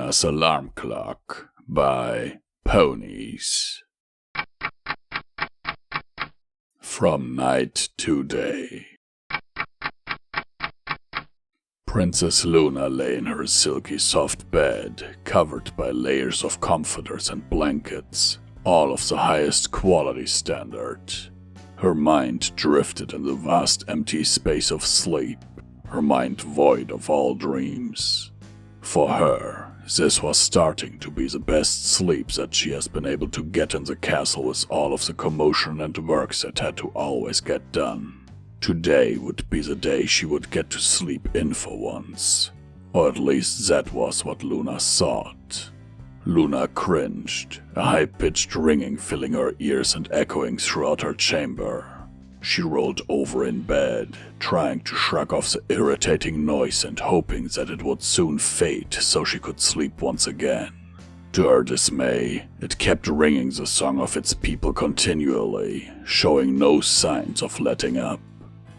Luna's Alarm Clock by P0nies. From night to day. Princess Luna lay in her silky soft bed, covered by layers of comforters and blankets, all of the highest quality standard. Her mind drifted in the vast empty space of sleep, her mind void of all dreams. For her, this was starting to be the best sleep that she has been able to get in the castle with all of the commotion and work that had to always get done. Today would be the day she would get to sleep in for once. Or at least that was what Luna thought. Luna cringed, a high-pitched ringing filling her ears and echoing throughout her chamber. She rolled over in bed, trying to shrug off the irritating noise and hoping that it would soon fade so she could sleep once again. To her dismay, it kept ringing the song of its people continually, showing no signs of letting up.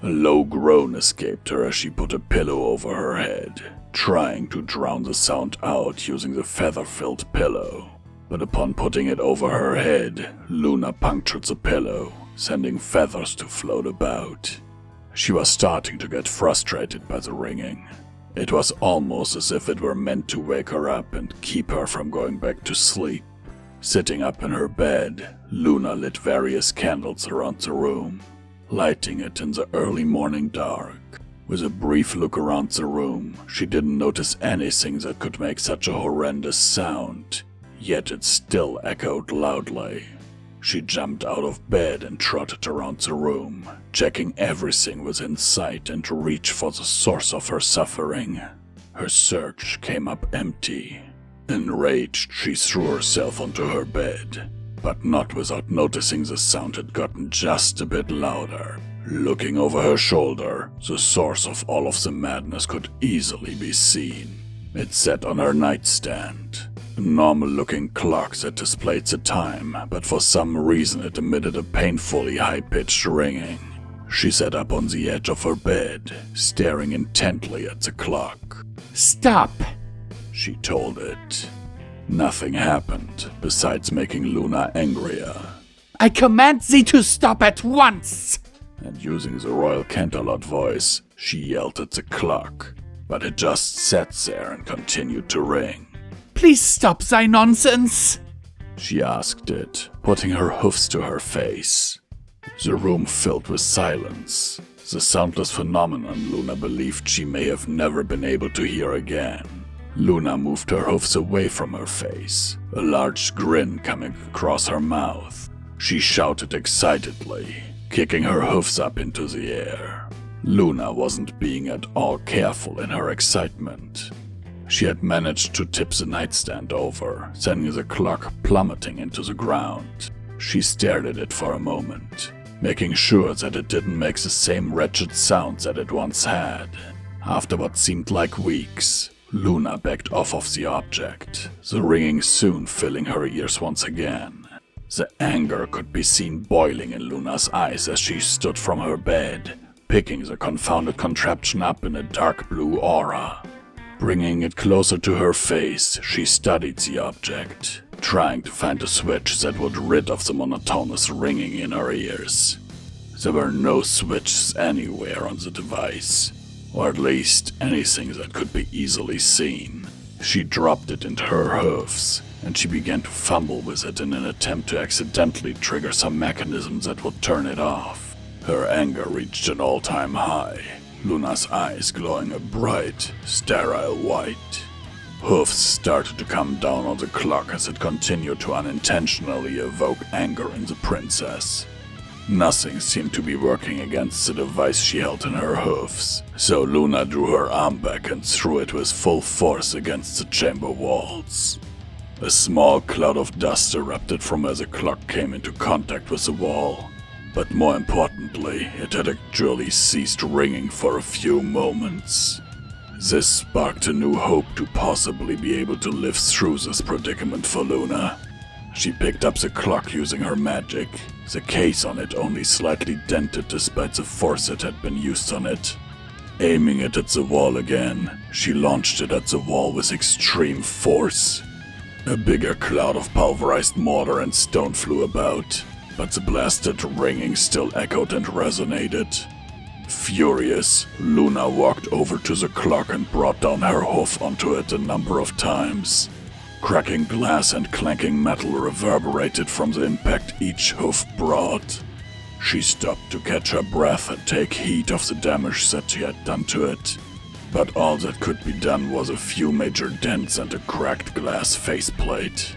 A low groan escaped her as she put a pillow over her head, trying to drown the sound out using the feather-filled pillow. But upon putting it over her head, Luna punctured the pillow, sending feathers to float about. She was starting to get frustrated by the ringing. It was almost as if it were meant to wake her up and keep her from going back to sleep. Sitting up in her bed, Luna lit various candles around the room, lighting it in the early morning dark. With a brief look around the room, she didn't notice anything that could make such a horrendous sound, yet it still echoed loudly. She jumped out of bed and trotted around the room, checking everything within sight and reach for the source of her suffering. Her search came up empty. Enraged, she threw herself onto her bed, but not without noticing the sound had gotten just a bit louder. Looking over her shoulder, the source of all of the madness could easily be seen. It sat on her nightstand, a normal-looking clock that displayed the time, but for some reason it emitted a painfully high-pitched ringing. She sat up on the edge of her bed, staring intently at the clock. "Stop!" she told it. Nothing happened, besides making Luna angrier. "I command thee to stop at once!" And using the Royal Canterlot voice, she yelled at the clock, but it just sat there and continued to ring. "Please stop thy nonsense!" she asked it, putting her hoofs to her face. The room filled with silence, the soundless phenomenon Luna believed she may have never been able to hear again. Luna moved her hoofs away from her face, a large grin coming across her mouth. She shouted excitedly, kicking her hoofs up into the air. Luna wasn't being at all careful in her excitement. She had managed to tip the nightstand over, sending the clock plummeting into the ground. She stared at it for a moment, making sure that it didn't make the same wretched sounds that it once had. After what seemed like weeks, Luna backed off of the object, the ringing soon filling her ears once again. The anger could be seen boiling in Luna's eyes as she stood from her bed, picking the confounded contraption up in a dark blue aura. Bringing it closer to her face, she studied the object, trying to find a switch that would rid of the monotonous ringing in her ears. There were no switches anywhere on the device, or at least anything that could be easily seen. She dropped it into her hoofs, and she began to fumble with it in an attempt to accidentally trigger some mechanism that would turn it off. Her anger reached an all-time high, Luna's eyes glowing a bright, sterile white. Hoofs started to come down on the clock as it continued to unintentionally evoke anger in the princess. Nothing seemed to be working against the device she held in her hoofs, so Luna drew her arm back and threw it with full force against the chamber walls. A small cloud of dust erupted from where the clock came into contact with the wall, but more importantly, it had actually ceased ringing for a few moments. This sparked a new hope to possibly be able to live through this predicament for Luna. She picked up the clock using her magic, the case on it only slightly dented despite the force that had been used on it. Aiming it at the wall again, she launched it at the wall with extreme force. A bigger cloud of pulverized mortar and stone flew about, but the blasted ringing still echoed and resonated. Furious, Luna walked over to the clock and brought down her hoof onto it a number of times. Cracking glass and clanking metal reverberated from the impact each hoof brought. She stopped to catch her breath and take heed of the damage that she had done to it. But all that could be done was a few major dents and a cracked glass faceplate.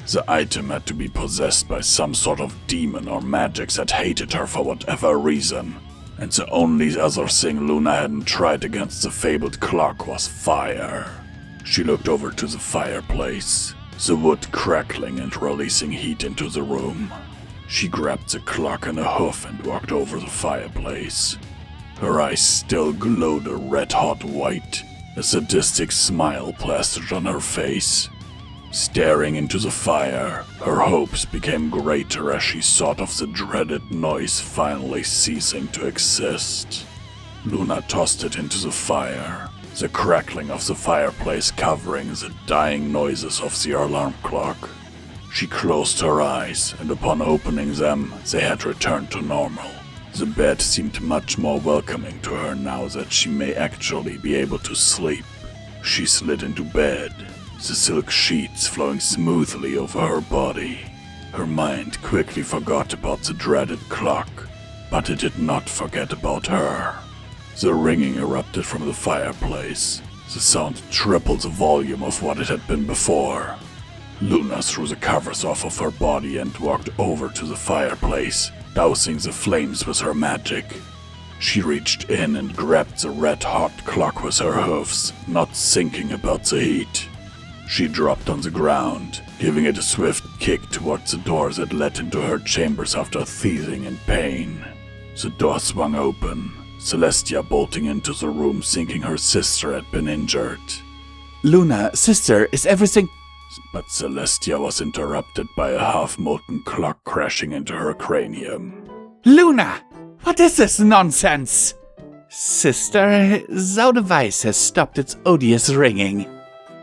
The item had to be possessed by some sort of demon or magic that hated her for whatever reason. And the only other thing Luna hadn't tried against the fabled clock was fire. She looked over to the fireplace, the wood crackling and releasing heat into the room. She grabbed the clock and a hoof and walked over the fireplace. Her eyes still glowed a red-hot white, a sadistic smile plastered on her face. Staring into the fire, her hopes became greater as she thought of the dreaded noise finally ceasing to exist. Luna tossed it into the fire, the crackling of the fireplace covering the dying noises of the alarm clock. She closed her eyes, and upon opening them, they had returned to normal. The bed seemed much more welcoming to her now that she may actually be able to sleep. She slid into bed, the silk sheets flowing smoothly over her body. Her mind quickly forgot about the dreaded clock, but it did not forget about her. The ringing erupted from the fireplace. The sound tripled the volume of what it had been before. Luna threw the covers off of her body and walked over to the fireplace, dousing the flames with her magic. She reached in and grabbed the red-hot clock with her hoofs, not thinking about the heat. She dropped on the ground, giving it a swift kick towards the door that led into her chambers after seizing in pain. The door swung open, Celestia bolting into the room thinking her sister had been injured. Luna, sister, is everything... But Celestia was interrupted by a half-molten clock crashing into her cranium. Luna! What is this nonsense? Sister, thou device has stopped its odious ringing.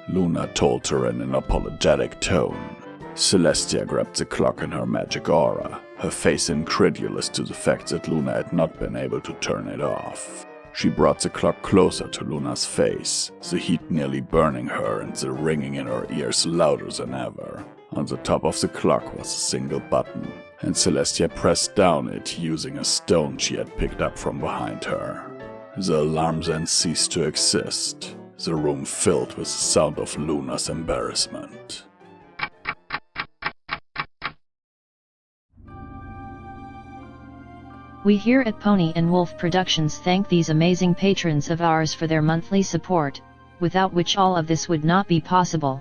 Luna told her in an apologetic tone. Celestia grabbed the clock in her magic aura, her face incredulous to the fact that Luna had not been able to turn it off. She brought the clock closer to Luna's face, the heat nearly burning her and the ringing in her ears louder than ever. On the top of the clock was a single button, and Celestia pressed down it using a stone she had picked up from behind her. The alarm then ceased to exist, the room filled with the sound of Luna's embarrassment. We here at Pony&Wolf Productions thank these amazing patrons of ours for their monthly support, without which all of this would not be possible.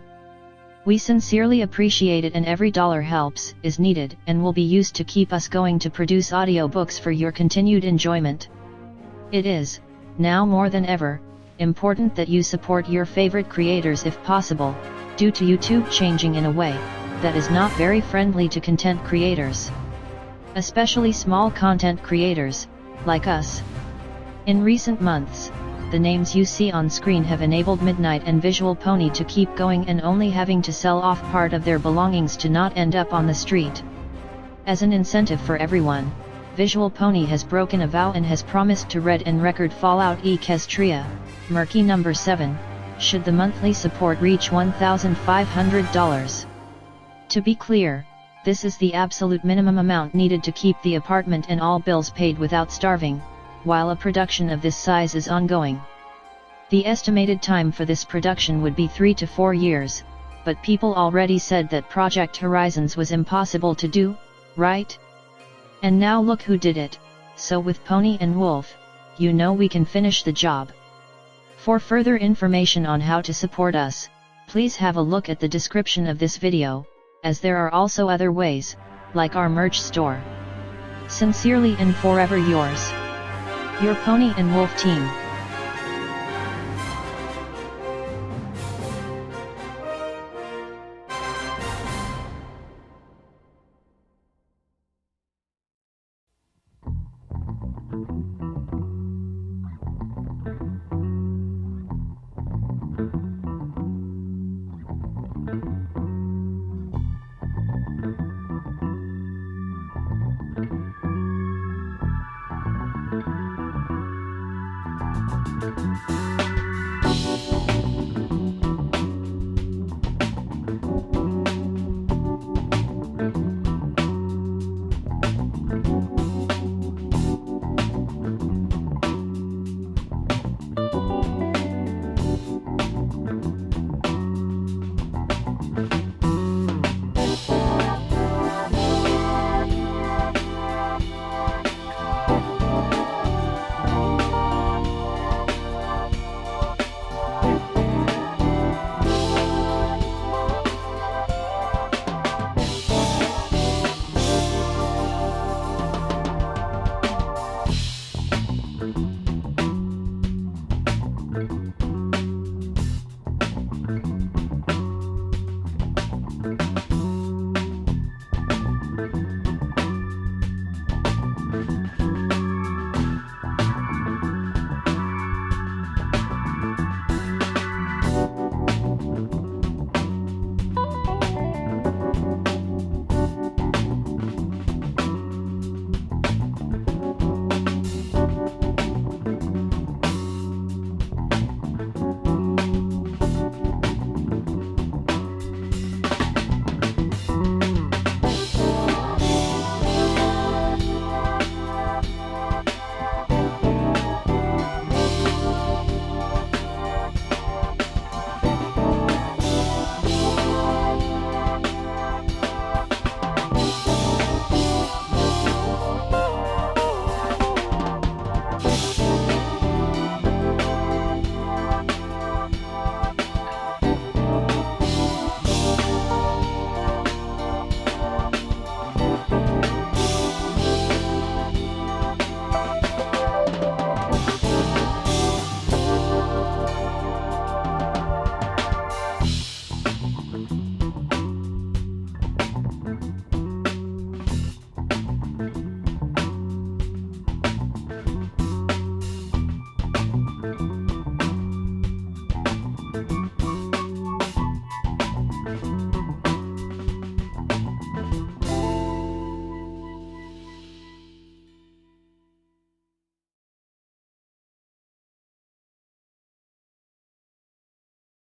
We sincerely appreciate it, and every dollar helps, is needed, and will be used to keep us going to produce audiobooks for your continued enjoyment. It is, now more than ever, important that you support your favorite creators if possible, due to YouTube changing in a way that is not very friendly to content creators. Especially small content creators, like us. In recent months, the names you see on screen have enabled Midnight and Visual Pony to keep going and only having to sell off part of their belongings to not end up on the street. As an incentive for everyone, Visual Pony has broken a vow and has promised to read and record Fallout Equestria, Murky number 7, should the monthly support reach $1,500. To be clear, this is the absolute minimum amount needed to keep the apartment and all bills paid without starving, while a production of this size is ongoing. The estimated time for this production would be 3 to 4 years, but people already said that Project Horizons was impossible to do, right? And now look who did it, so with Pony&Wolf, you know we can finish the job. For further information on how to support us, please have a look at the description of this video, as there are also other ways, like our merch store. Sincerely and forever yours, your Pony&Wolf team.